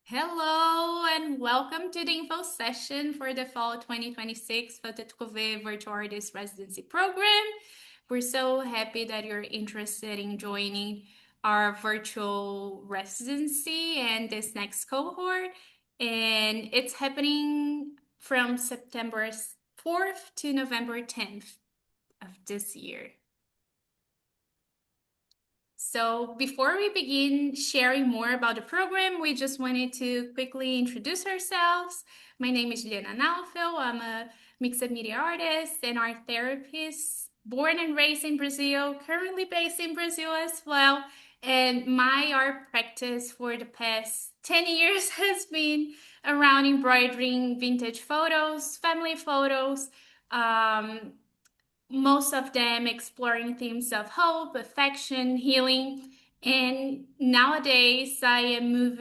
Hello and welcome to the info session for the fall 2026 for the Trouvée Virtual Artist Residency Program. We're so happy that you're interested in joining our virtual residency and this next cohort. And it's happening from September 4th to November 10th of this year. So before we begin sharing more about the program, we just wanted to quickly introduce ourselves. My name is Juliana Naufel. I'm a mixed media artist and art therapist, born and raised in Brazil, currently based in Brazil as well. And my art practice for the past 10 years has been around embroidering vintage photos, family photos, um, most of them exploring themes of hope, affection, healing. And nowadays, I am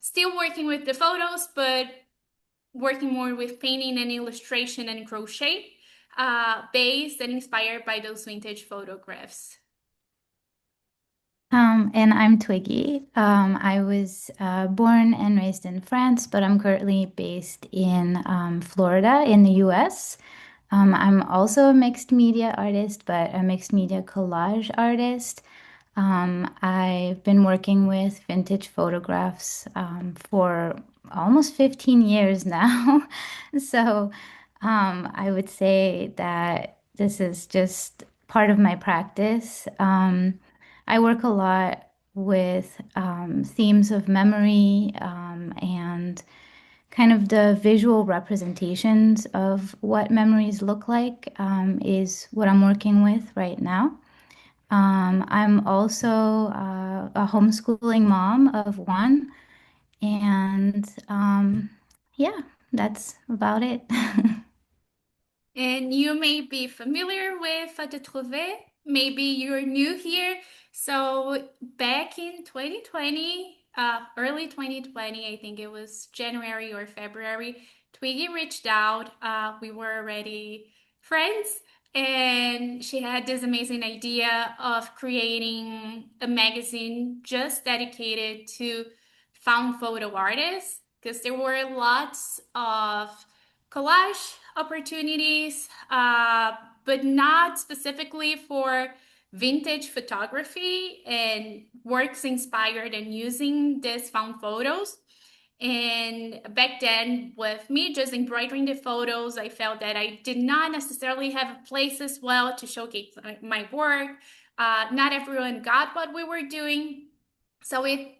still working with the photos, but working more with painting and illustration and crochet, based and inspired by those vintage photographs. And I'm Twiggy. I was born and raised in France, but I'm currently based in Florida in the US. I'm also a mixed media artist, but a mixed media collage artist. I've been working with vintage photographs for almost 15 years now. So I would say that this is just part of my practice. I work a lot with themes of memory and kind of the visual representations of what memories look like is what I'm working with right now. I'm also a homeschooling mom of one, and yeah, that's about it. And you may be familiar with the Trouvée. Maybe you're new here. So back in 2020, early 2020, I think it was January or February, Twiggy reached out. We were already friends, and she had this amazing idea of creating a magazine just dedicated to found photo artists because there were lots of collage opportunities, but not specifically for vintage photography and works inspired and using these found photos. And back then, with me just embroidering the photos, I felt that I did not necessarily have a place as well to showcase my work. Not everyone got what we were doing. So we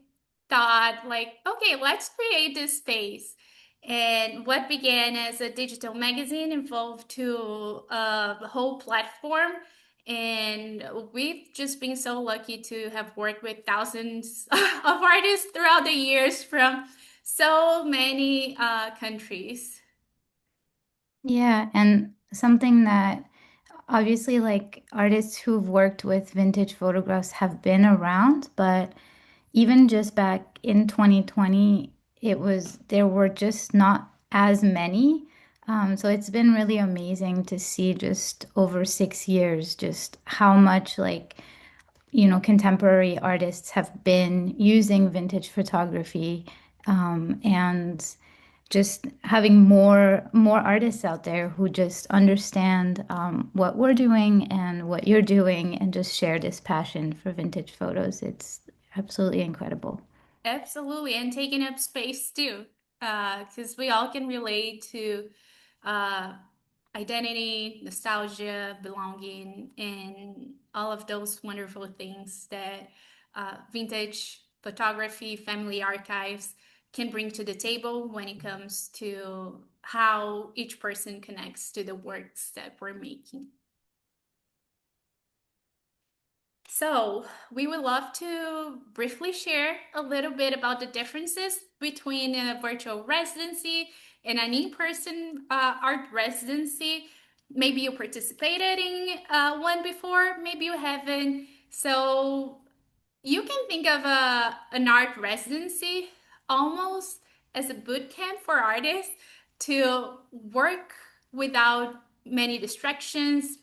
thought, like, okay, let's create this space. And what began as a digital magazine evolved to a whole platform. And we've just been so lucky to have worked with thousands of artists throughout the years from so many countries. Yeah, and something that obviously like artists who've worked with vintage photographs have been around, but even just back in 2020, there were just not as many. So it's been really amazing to see just over 6 years, just how much contemporary artists have been using vintage photography, and just having more artists out there who just understand what we're doing and what you're doing and just share this passion for vintage photos. It's absolutely incredible. Absolutely, and taking up space too, because we all can relate to uh, identity, nostalgia, belonging, and all of those wonderful things that vintage photography, family archives can bring to the table when it comes to how each person connects to the works that we're making. So, we would love to briefly share a little bit about the differences between a virtual residency and an in-person art residency. Maybe you participated in one before, maybe you haven't. So, you can think of an art residency almost as a boot camp for artists to work without many distractions,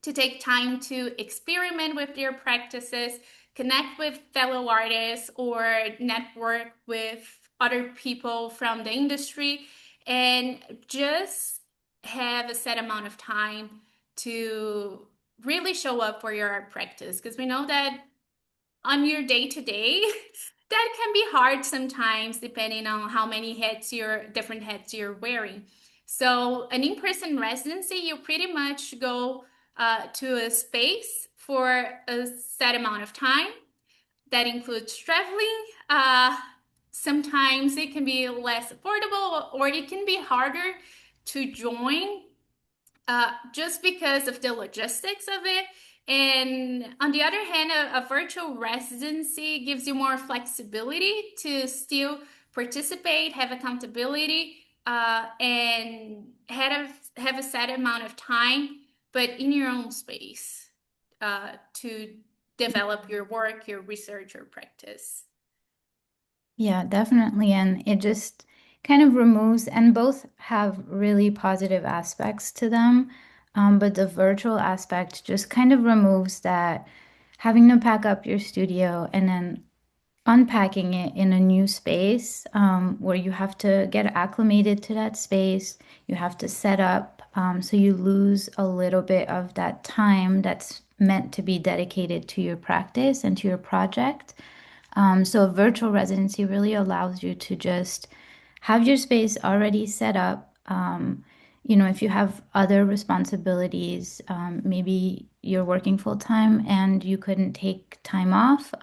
to take time to experiment with their practices, connect with fellow artists, or network with other people from the industry, and just have a set amount of time to really show up for your art practice, because we know that on your day to day that can be hard sometimes depending on how many different hats you're wearing. So an in-person residency, you pretty much go to a space for a set amount of time. That includes traveling. Sometimes it can be less affordable, or it can be harder to join just because of the logistics of it. And on the other hand, a virtual residency gives you more flexibility to still participate, have accountability, and have a set amount of time, but in your own space to develop your work, your research, or practice. Yeah, definitely. And it just kind of removes, and both have really positive aspects to them. But the virtual aspect just kind of removes that having to pack up your studio and then unpacking it in a new space, where you have to get acclimated to that space. You have to set up, so you lose a little bit of that time that's meant to be dedicated to your practice and to your project. So a virtual residency really allows you to just have your space already set up. If you have other responsibilities, maybe you're working full time and you couldn't take time off.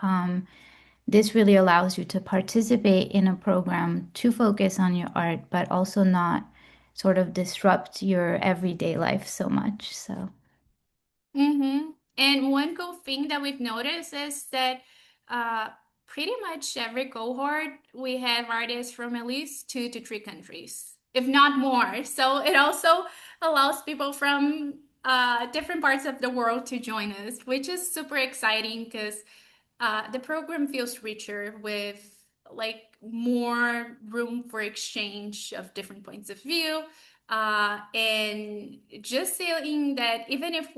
This really allows you to participate in a program to focus on your art, but also not sort of disrupt your everyday life so much. So. Mm-hmm. And one cool thing that we've noticed is that uh, pretty much every cohort, we have artists from at least 2 to 3 countries, if not more. So it also allows people from different parts of the world to join us, which is super exciting because the program feels richer with like more room for exchange of different points of view, and just saying that even if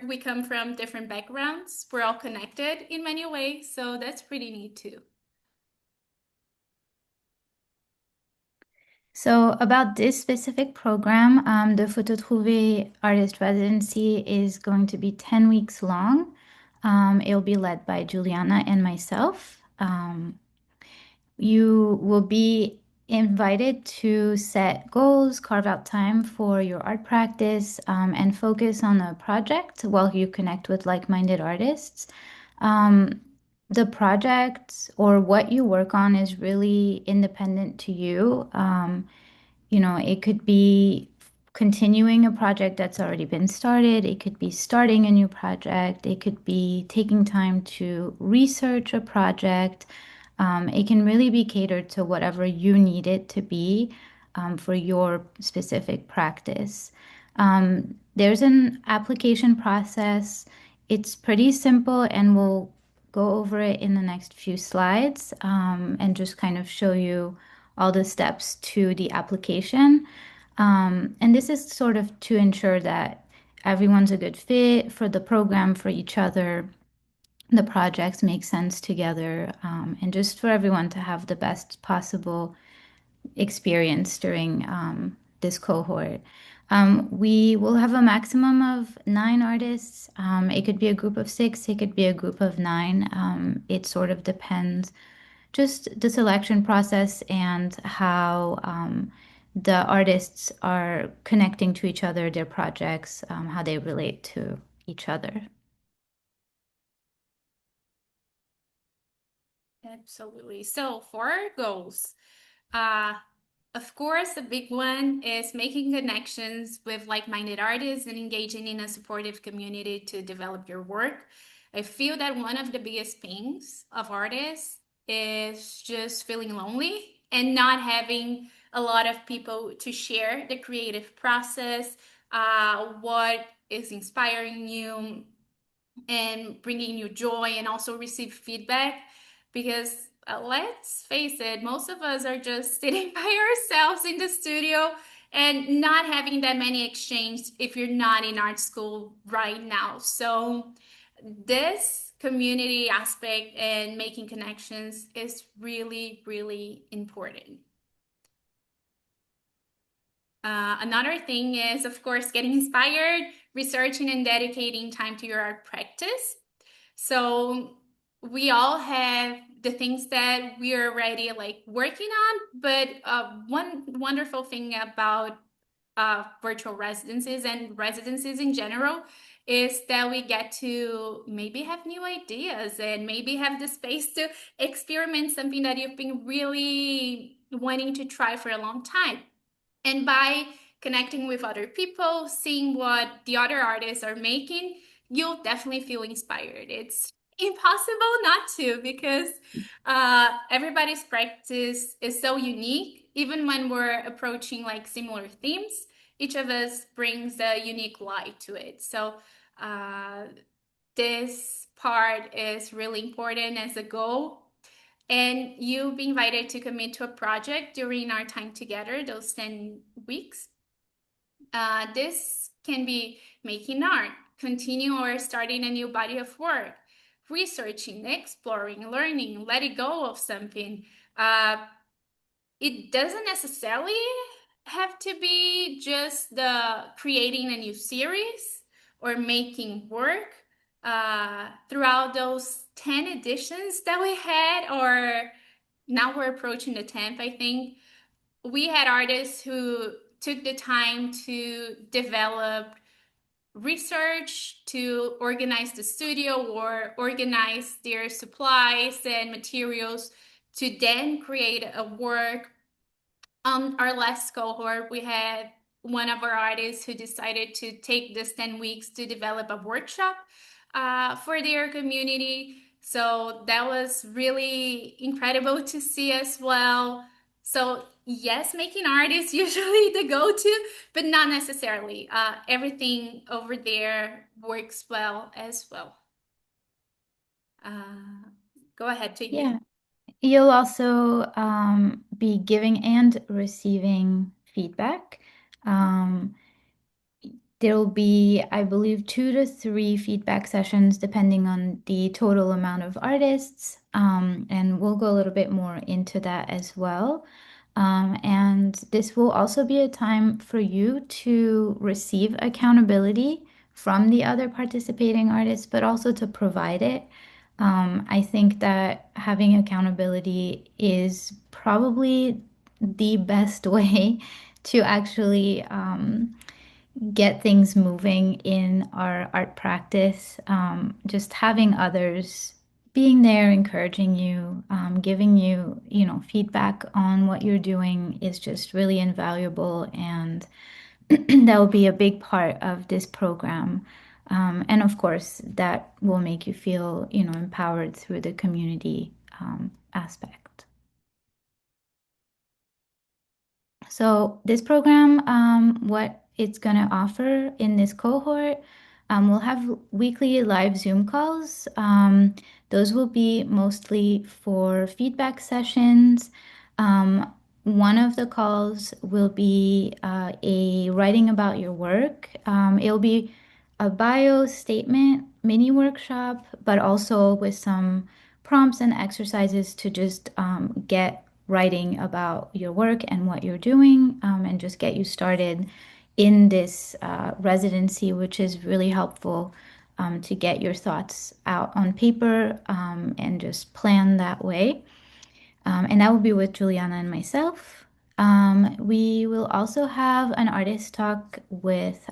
we come from different backgrounds, we're all connected in many ways. So that's pretty neat too. So about this specific program, the Photo Trouvée Artist Residency is going to be 10 weeks long. It'll be led by Juliana and myself. You will be invited to set goals, carve out time for your art practice, and focus on a project while you connect with like-minded artists. Um, the project or what you work on is really independent to you. It could be continuing a project that's already been started. It could be starting a new project. It could be taking time to research a project. It can really be catered to whatever you need it to be, for your specific practice. There's an application process. It's pretty simple, and we'll go over it in the next few slides, and just kind of show you all the steps to the application. And this is sort of to ensure that everyone's a good fit for the program, for each other, the projects make sense together, and just for everyone to have the best possible experience during this cohort. We will have a maximum of 9 artists. It could be a group of 6, it could be a group of 9. It sort of depends, just the selection process and how the artists are connecting to each other, their projects, how they relate to each other. Absolutely. So for our goals, uh, of course, a big one is making connections with like-minded artists and engaging in a supportive community to develop your work. I feel that one of the biggest things of artists is just feeling lonely and not having a lot of people to share the creative process, what is inspiring you, and bringing you joy, and also receive feedback, because let's face it, most of us are just sitting by ourselves in the studio and not having that many exchanges if you're not in art school right now. So this community aspect and making connections is really, really important. Another thing is, of course, getting inspired, researching, and dedicating time to your art practice. So we all have the things that we are already like working on, but one wonderful thing about virtual residencies and residencies in general is that we get to maybe have new ideas and maybe have the space to experiment something that you've been really wanting to try for a long time. And by connecting with other people, seeing what the other artists are making, you'll definitely feel inspired. It's impossible not to because everybody's practice is so unique. Even when we're approaching like similar themes, each of us brings a unique light to it. So uh, this part is really important as a goal. And you'll be invited to commit to a project during our time together, those 10 weeks. This can be making art, continue or starting a new body of work, researching, exploring, learning, letting go of something. Uh, it doesn't necessarily have to be just the creating a new series or making work. Throughout those 10 editions that we had, or now we're approaching the 10th, I think, we had artists who took the time to develop research, to organize the studio or organize their supplies and materials to then create a work. Our last cohort, we had one of our artists who decided to take this 10 weeks to develop a workshop for their community. So that was really incredible to see as well. So, yes, making art is usually the go to, but not necessarily. Everything over there works well as well. Uh, Go ahead, Yeah. JP. You'll also be giving and receiving feedback. Um, there will be, I believe, 2 to 3 feedback sessions depending on the total amount of artists. And we'll go a little bit more into that as well. And this will also be a time for you to receive accountability from the other participating artists, but also to provide it. I think that having accountability is probably the best way to actually get things moving in our art practice. Just having others being there, encouraging you, giving you, feedback on what you're doing is just really invaluable, and that will be a big part of this program. And of course, that will make you feel, empowered through the community aspect. So this program, what it's going to offer in this cohort, we'll have weekly live Zoom calls. Those will be mostly for feedback sessions. Um, one of the calls will be a writing about your work. It'll be a bio statement mini workshop, but also with some prompts and exercises to just get writing about your work and what you're doing, and just get you started in this residency, which is really helpful to get your thoughts out on paper, and just plan that way. And that will be with Juliana and myself. We will also have an artist talk with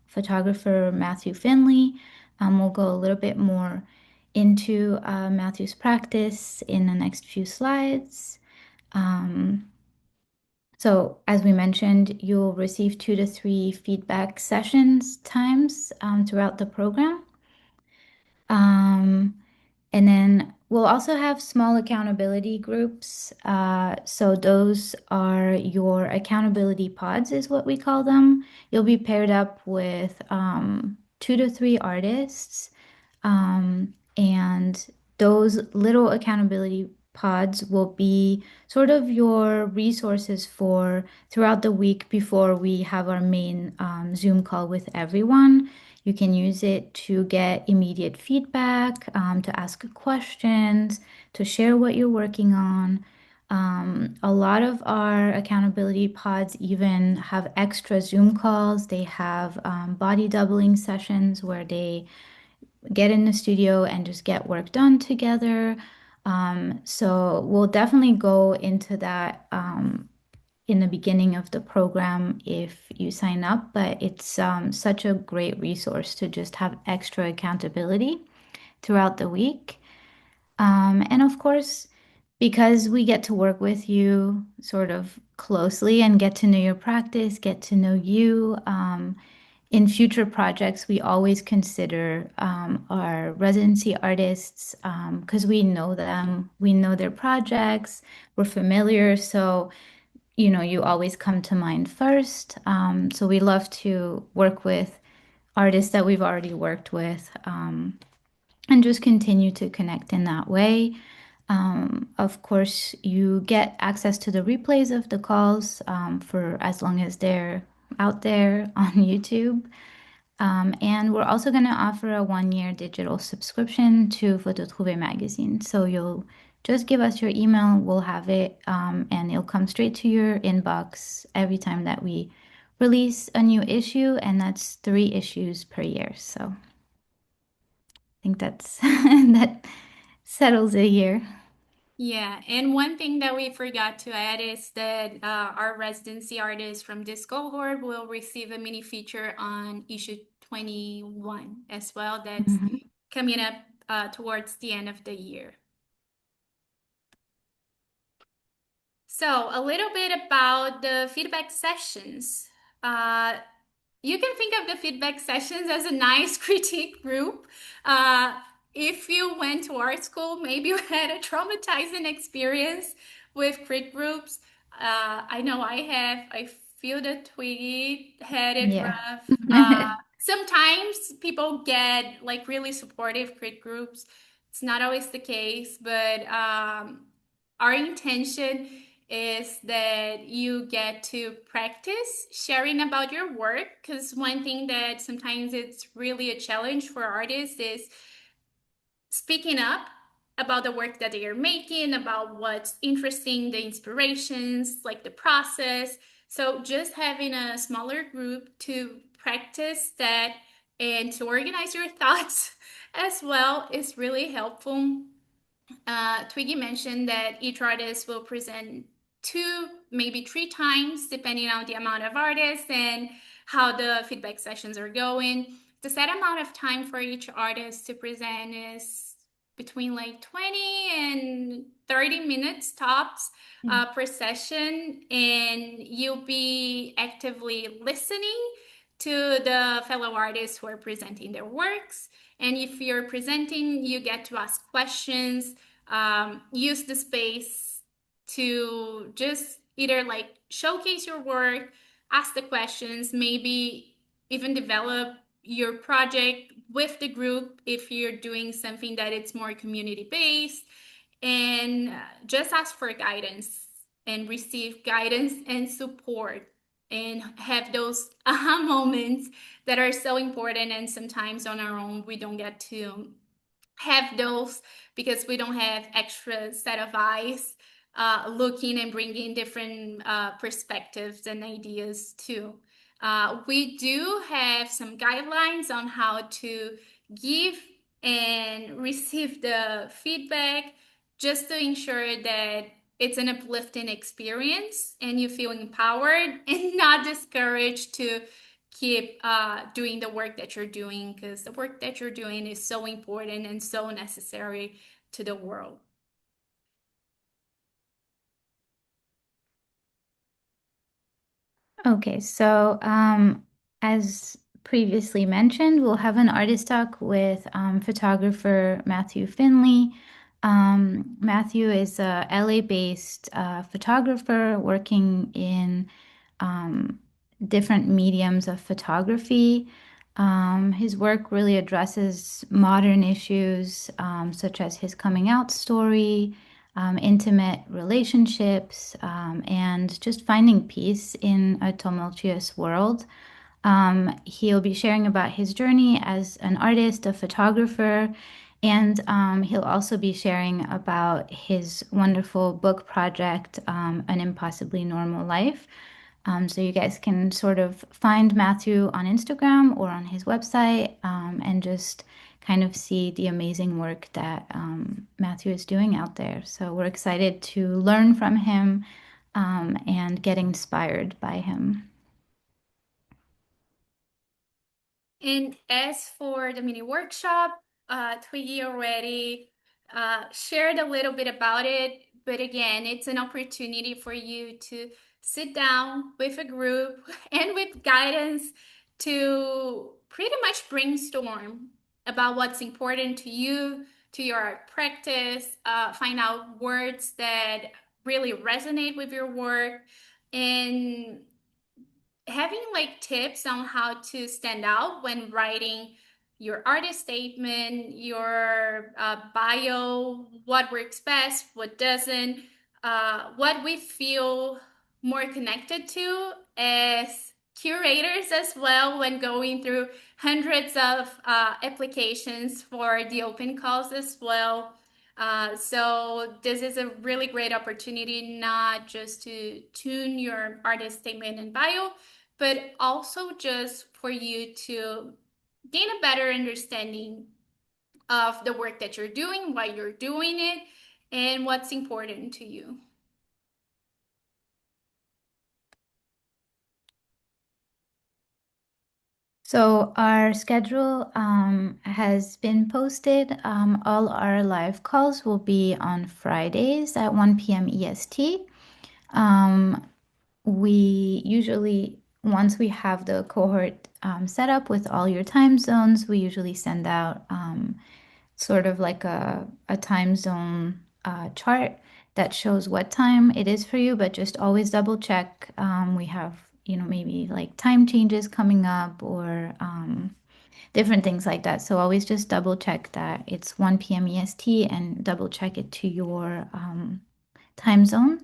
photographer Matthew Finley. We'll go a little bit more into Matthew's practice in the next few slides. Um, so, as we mentioned, you'll receive 2 to 3 feedback sessions times throughout the program. Um, and then we'll also have small accountability groups. So those are your accountability pods, is what we call them. You'll be paired up with 2 to 3 artists. And those little accountability pods will be sort of your resources for throughout the week before we have our main Zoom call with everyone. You can use it to get immediate feedback, to ask questions, to share what you're working on. A lot of our accountability pods even have extra Zoom calls. They have body doubling sessions where they get in the studio and just get work done together. So we'll definitely go into that in the beginning of the program if you sign up, but it's such a great resource to just have extra accountability throughout the week. And of course, because we get to work with you sort of closely and get to know your practice, get to know you, in future projects, we always consider our residency artists because we know them, we know their projects, we're familiar. So, you always come to mind first. So we love to work with artists that we've already worked with and just continue to connect in that way. Of course, you get access to the replays of the calls for as long as they're out there on YouTube. And we're also going to offer a 1 year digital subscription to Photo Trouvé magazine. So you'll just give us your email, we'll have it, and it'll come straight to your inbox every time that we release a new issue, and that's 3 issues per year. So I think that's that settles it here. Yeah, and one thing that we forgot to add is that our residency artists from this cohort will receive a mini feature on issue 21 as well. That's Mhm. coming up towards the end of the year. So, a little bit about the feedback sessions. Uh, you can think of the feedback sessions as a nice critique group. Uh, if you went to art school, maybe you had a traumatizing experience with crit groups. I know I have. I feel that Twiggy had it Yeah. rough. Sometimes people get like really supportive crit groups. It's not always the case, but our intention is that you get to practice sharing about your work, because one thing that sometimes it's really a challenge for artists is speaking up about the work that they are making, about what's interesting, the inspirations, like the process. So just having a smaller group to practice that and to organize your thoughts as well is really helpful. Twiggy mentioned that each artist will present 2, maybe 3 times, depending on the amount of artists and how the feedback sessions are going. The set amount of time for each artist to present is between like 20 and 30 minutes tops per session, and you'll be actively listening to the fellow artists who are presenting their works. And if you're presenting, you get to ask questions, use the space to just either like showcase your work, ask the questions, maybe even develop your project with the group if you're doing something that it's more community based, and just ask for guidance and receive guidance and support and have those aha moments that are so important, and sometimes on our own we don't get to have those because we don't have extra set of eyes looking and bringing different perspectives and ideas too. We do have some guidelines on how to give and receive the feedback, just to ensure that it's an uplifting experience and you feel empowered and not discouraged to keep doing the work that you're doing, because the work that you're doing is so important and so necessary to the world. Okay, so as previously mentioned, we'll have an artist talk with photographer Matthew Finley. Matthew is a LA-based photographer working in um, different mediums of photography. His work really addresses modern issues such as his coming out story, intimate relationships, and just finding peace in a tumultuous world. He'll be sharing about his journey as an artist, a photographer, and he'll also be sharing about his wonderful book project, An Impossibly Normal Life. So you guys can sort of find Matthew on Instagram or on his website, and just kind of see the amazing work that Matthew is doing out there. So we're excited to learn from him, and get inspired by him. And as for the mini workshop, Twiggy already shared a little bit about it. But again, it's an opportunity for you to sit down with a group and with guidance to pretty much brainstorm about what's important to you, to your art practice, find out words that really resonate with your work, and having like tips on how to stand out when writing your artist statement, your bio, what works best, what doesn't, what we feel more connected to as curators as well when going through hundreds of applications for the open calls as well. So this is a really great opportunity not just to tune your artist statement and bio, but also just for you to gain a better understanding of the work that you're doing, why you're doing it, and what's important to you. So our schedule has been posted. All our live calls will be on Fridays at 1 p.m. EST. Um, we usually, once we have the cohort set up with all your time zones, we usually send out sort of like a time zone chart that shows what time it is for you, but just always double check. We have, maybe like time changes coming up, or different things like that. So always just double check that it's 1 p.m. EST, and double check it to your time zone.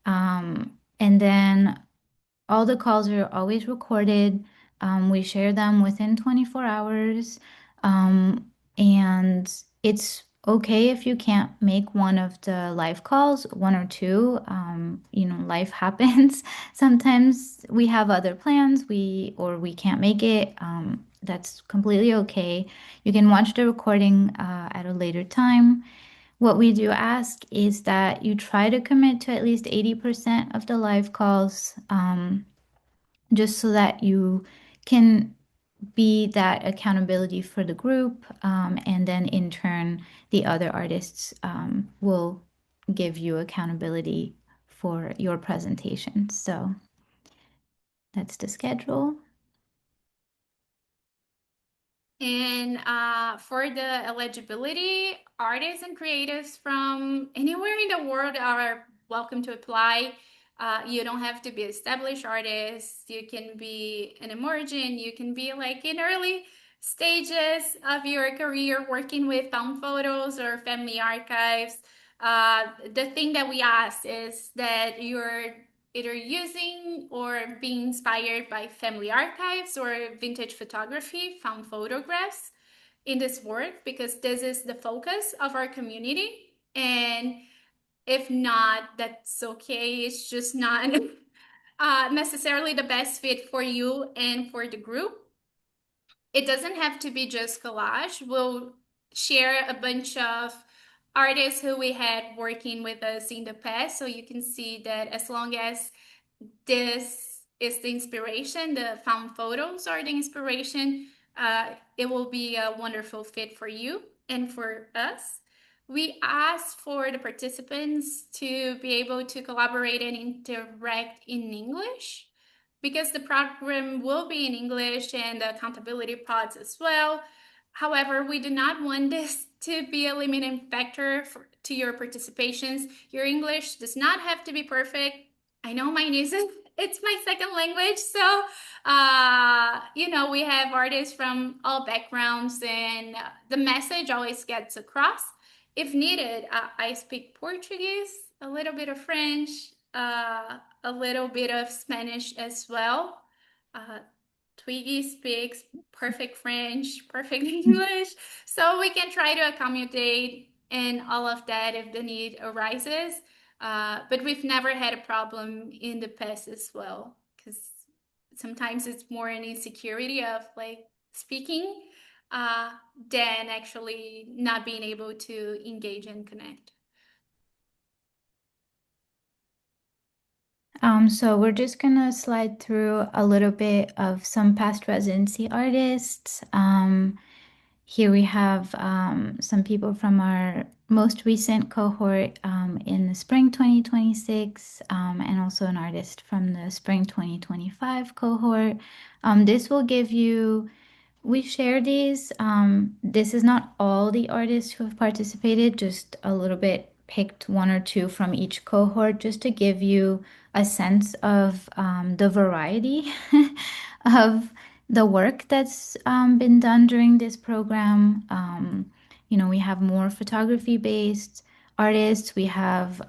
And then all the calls are always recorded. We share them within 24 hours. Um, and it's okay if you can't make one of the live calls, one or two. Life happens. Sometimes we have other plans, or we can't make it. That's completely okay. You can watch the recording at a later time. What we do ask is that you try to commit to at least 80% of the live calls. Just so that you can be that accountability for the group. And then in turn, the other artists will give you accountability for your presentation. So that's the schedule. And for the eligibility, artists and creatives from anywhere in the world are welcome to apply. You don't have to be established artists. You can be an emerging. You can be like in early stages of your career working with found photos or family archives. The thing that we ask is that you're either using or being inspired by family archives or vintage photography, found photographs in this work, because this is the focus of our community. And if not, that's okay. It's just not necessarily the best fit for you and for the group. It doesn't have to be just collage. We'll share a bunch of artists who we had working with us in the past, so you can see that as long as this is the inspiration, the found photos are the inspiration, it will be a wonderful fit for you and for us. We asked for the participants to be able to collaborate and interact in English, because the program will be in English and the accountability pods as well. However, we do not want this to be a limiting factor to your participations. Your English does not have to be perfect. I know mine isn't. It's my second language. So, we have artists from all backgrounds, and the message always gets across. If needed, I speak Portuguese, a little bit of French, a little bit of Spanish as well. Uh, Twiggy speaks perfect French, perfect English, so we can try to accommodate and all of that if the need arises. But we've never had a problem in the past as well, because sometimes it's more an insecurity of like speaking uh, than actually not being able to engage and connect. So we're just gonna slide through a little bit of some past residency artists. Here we have some people from our most recent cohort in the spring 2026, and also an artist from the spring 2025 cohort. This will give you we share these. This is not all the artists who have participated, just a little bit picked one or two from each cohort, just to give you a sense of the variety of the work that's been done during this program. We have more photography-based artists. We have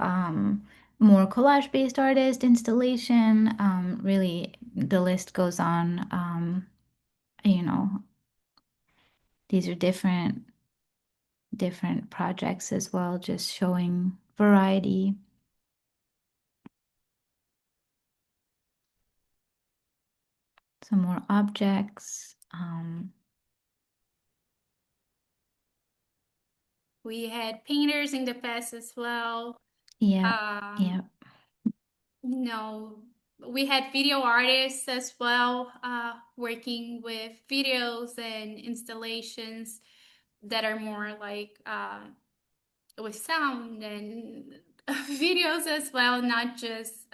more collage-based artists, installation. Really, the list goes on. You know, these are different projects as well, just showing variety. Some more objects. We had painters in the past as well. Yeah, yeah. Um, no, we had video artists as well, working with videos and installations that are more like with sound and videos as well, not just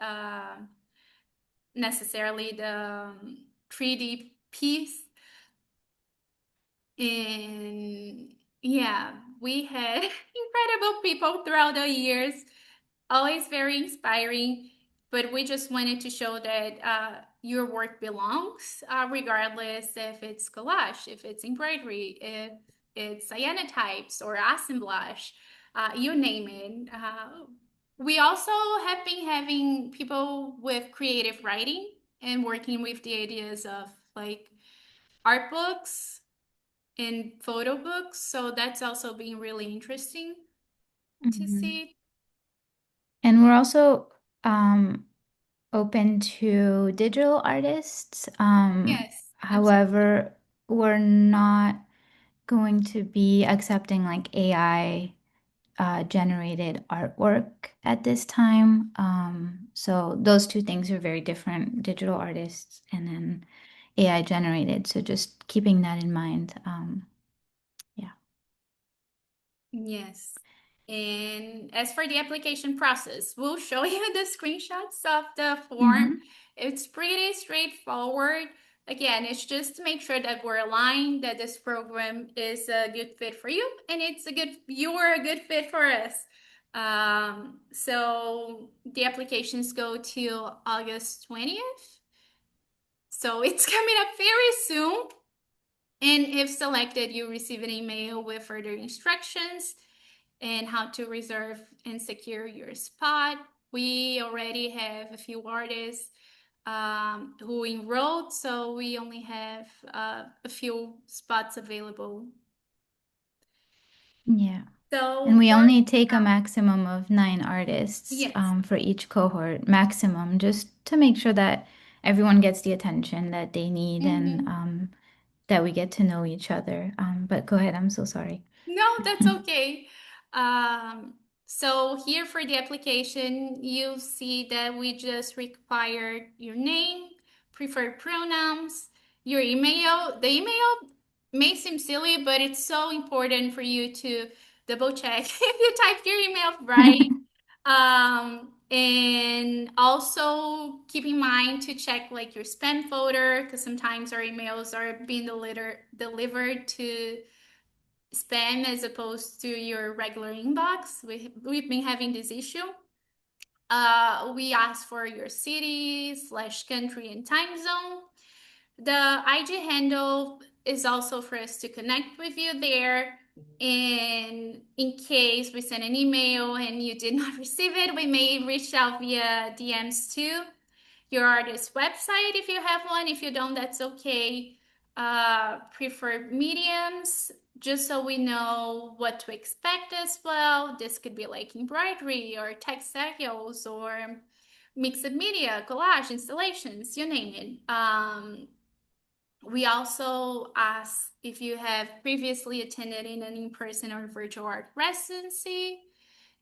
necessarily the 3D piece. And yeah, we had incredible people throughout the years, always very inspiring. But we just wanted to show that your work belongs, regardless if it's collage, if it's embroidery, if it's cyanotypes or assemblage, you name it. We also have been having people with creative writing and working with the ideas of like art books and photo books. So that's also been really interesting to Mhm. see. And we're also open to digital artists. Yes, absolutely. However, we're not going to be accepting like AI generated artwork at this time. So those two things are very different, digital artists and then AI generated. So just keeping that in mind. Yeah. Yes. And as for the application process, we'll show you the screenshots of the form. Hmm. It's pretty straightforward. Again, it's just to make sure that we're aligned, that this program is a good fit for you, and you are a good fit for us. So the applications go till August 20th. So it's coming up very soon. And if selected, you receive an email with further instructions and how to reserve and secure your spot. We already have a few artists who enrolled, so we only have a few spots available. Yeah. And So we we're, only take a maximum of 9 artists yes. for each cohort, maximum, just to make sure that everyone gets the attention that they need and Mhm. that we get to know each other. But go ahead, I'm so sorry. No, that's okay. Um, so here for the application, you see that we just required your name, preferred pronouns, your email. The email may seem silly, but it's so important for you to double check if you type your email right. And also keep in mind to check like your spam folder because sometimes our emails are being delivered to spam as opposed to your regular inbox. We've been having this issue. We ask for your city slash country and time zone. The IG handle is also for us to connect with you there. And in case we send an email and you did not receive it, we may reach out via DMs to your artist's website if you have one. If you don't, that's okay. Prefer mediums, just so we know what to expect as well. This could be like embroidery or textiles or mixed media, collage, installations, you name it. We also ask if you have previously attended in an in-person or virtual art residency,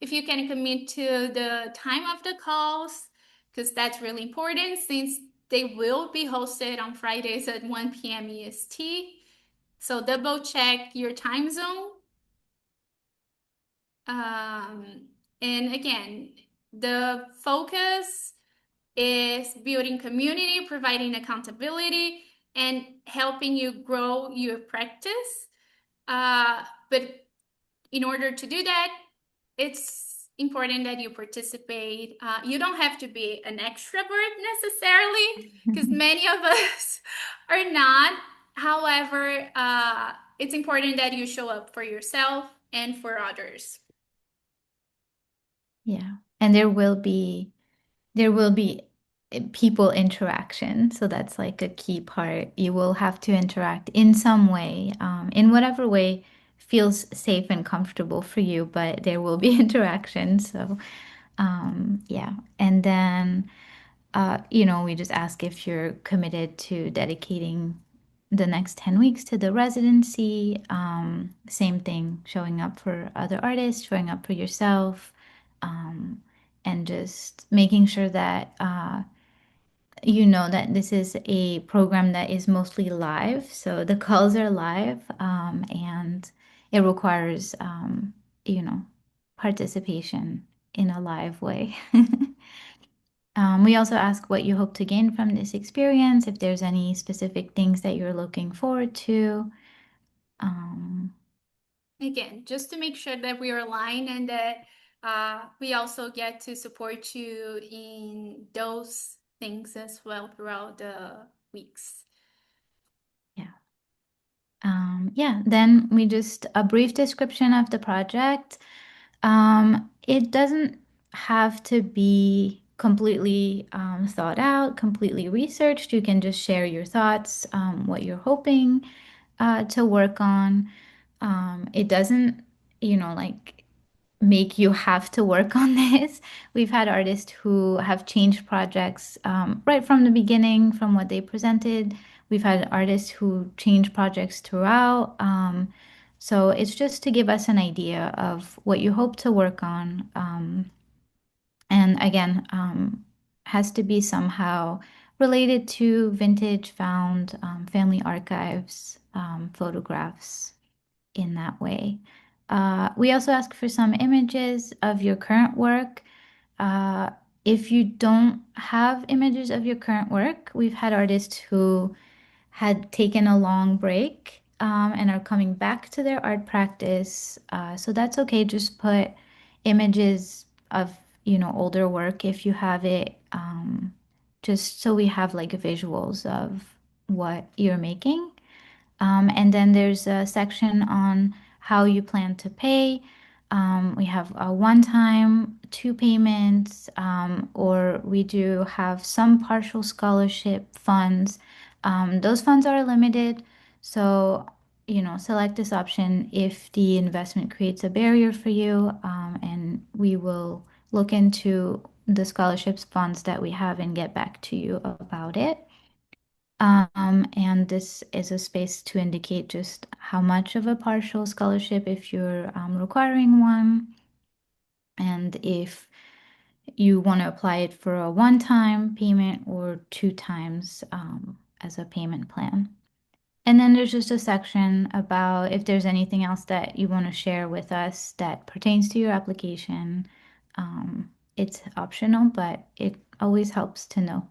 if you can commit to the time of the calls, because that's really important since they will be hosted on Fridays at 1 p.m. EST. So double check your time zone. Um, and again, the focus is building community, providing accountability, and helping you grow your practice. But in order to do that, it's important that you participate. You don't have to be an extrovert necessarily, because many of us are not. However, it's important that you show up for yourself and for others. Yeah. And there will be people interaction. So that's like a key part. You will have to interact in some way, in whatever way feels safe and comfortable for you, but there will be interaction. So, yeah. And then, we just ask if you're committed to dedicating the next 10 weeks to the residency. Same thing, showing up for other artists, showing up for yourself, um, and just making sure that you know that this is a program that is mostly live. So the calls are live, and it requires, you know, participation in a live way. We also ask what you hope to gain from this experience, if there's any specific things that you're looking forward to. Um, Again, just to make sure that we are aligned and that we also get to support you in those things as well throughout the weeks. yeah. Yeah, then we just a brief description of the project. It doesn't have to be completely thought out, completely researched. You can just share your thoughts, what you're hoping to work on. It doesn't, like make you have to work on this. We've had artists who have changed projects right from the beginning, from what they presented. We've had artists who change projects throughout. So it's just to give us an idea of what you hope to work on. And again, has to be somehow related to vintage found family archives, photographs in that way. We also ask for some images of your current work. Uh, if you don't have images of your current work, we've had artists who had taken a long break and are coming back to their art practice. So that's okay. Just put images of, older work if you have it, just so we have like visuals of what you're making. And then there's a section on how you plan to pay. We have a one-time, two payments, or we do have some partial scholarship funds. Those funds are limited, so select this option if the investment creates a barrier for you, and we will look into the scholarships funds that we have and get back to you about it. And this is a space to indicate just how much of a partial scholarship if you're requiring one, and if you want to apply it for a one-time payment or two times as a payment plan. And then there's just a section about if there's anything else that you want to share with us that pertains to your application. It's optional, but it always helps to know.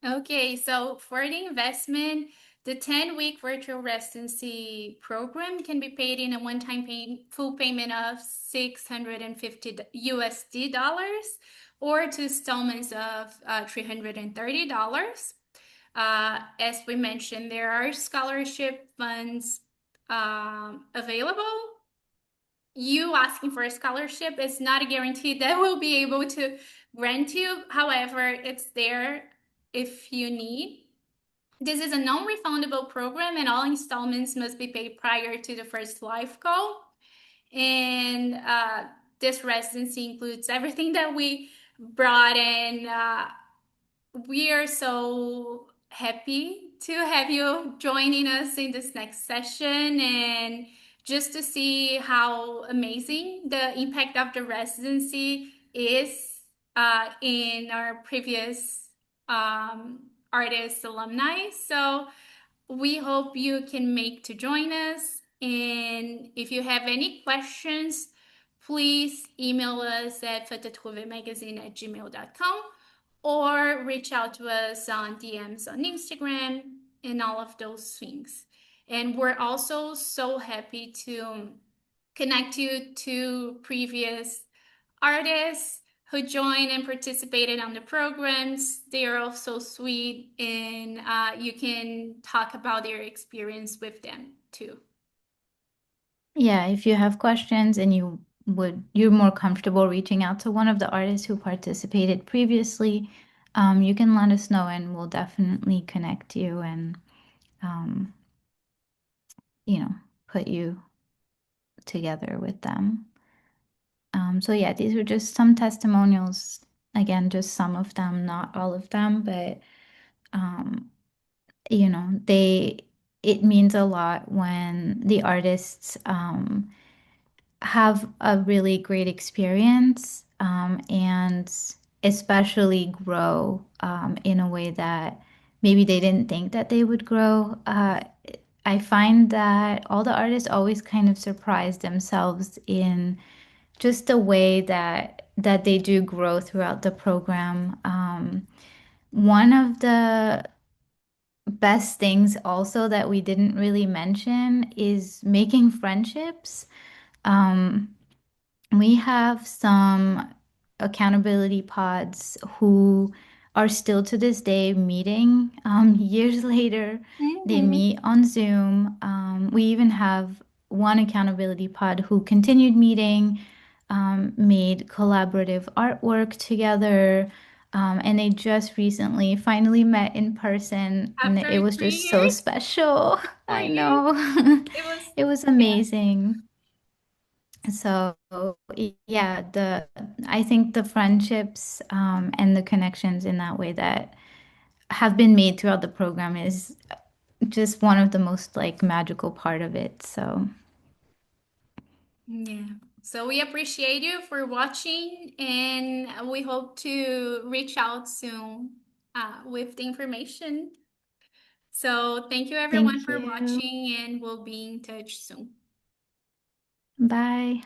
Okay, so for the investment, the 10-week virtual residency program can be paid in a one-time full payment of 650 USD dollars or two installments of $330. As we mentioned, there are scholarship funds available. You asking for a scholarship is not a guarantee that we'll be able to grant you. However, it's there if you need. This is a non-refundable program, and all installments must be paid prior to the first life call. And this residency includes everything that we brought in. We are so happy to have you joining us in this next session and just to see how amazing the impact of the residency is in our previous artist alumni. So we hope you can make to join us. And if you have any questions, please email us at fatatrouvémagazine@gmail.com or reach out to us on DMs on Instagram and all of those things. And we're also so happy to connect you to previous artists who joined and participated on the programs. They are all so sweet, and you can talk about their experience with them too. Yeah, if you have questions and you're more comfortable reaching out to one of the artists who participated previously, you can let us know and we'll definitely connect you and um, you know, put you together with them. So yeah, these were just some testimonials. Again, just some of them, not all of them, but um, they it means a lot when the artists have a really great experience and especially grow in a way that maybe they didn't think that they would grow. I find that all the artists always kind of surprise themselves in just the way that they do grow throughout the program. One of the best things also that we didn't really mention is making friendships. Um, we have some accountability pods who are still to this day meeting. Years later, they Mm-hmm. meet on Zoom. We even have one accountability pod who continued meeting, made collaborative artwork together, and they just recently finally met in person, and it After was three just so years, special. 4 years, I know. it was, It was yeah. amazing. So yeah, the I think the friendships and the connections in that way that have been made throughout the program is just one of the most like magical part of it. So Yeah. So we appreciate you for watching, and we hope to reach out soon with the information. So thank you everyone thank for you. watching, and we'll be in touch soon. Bye.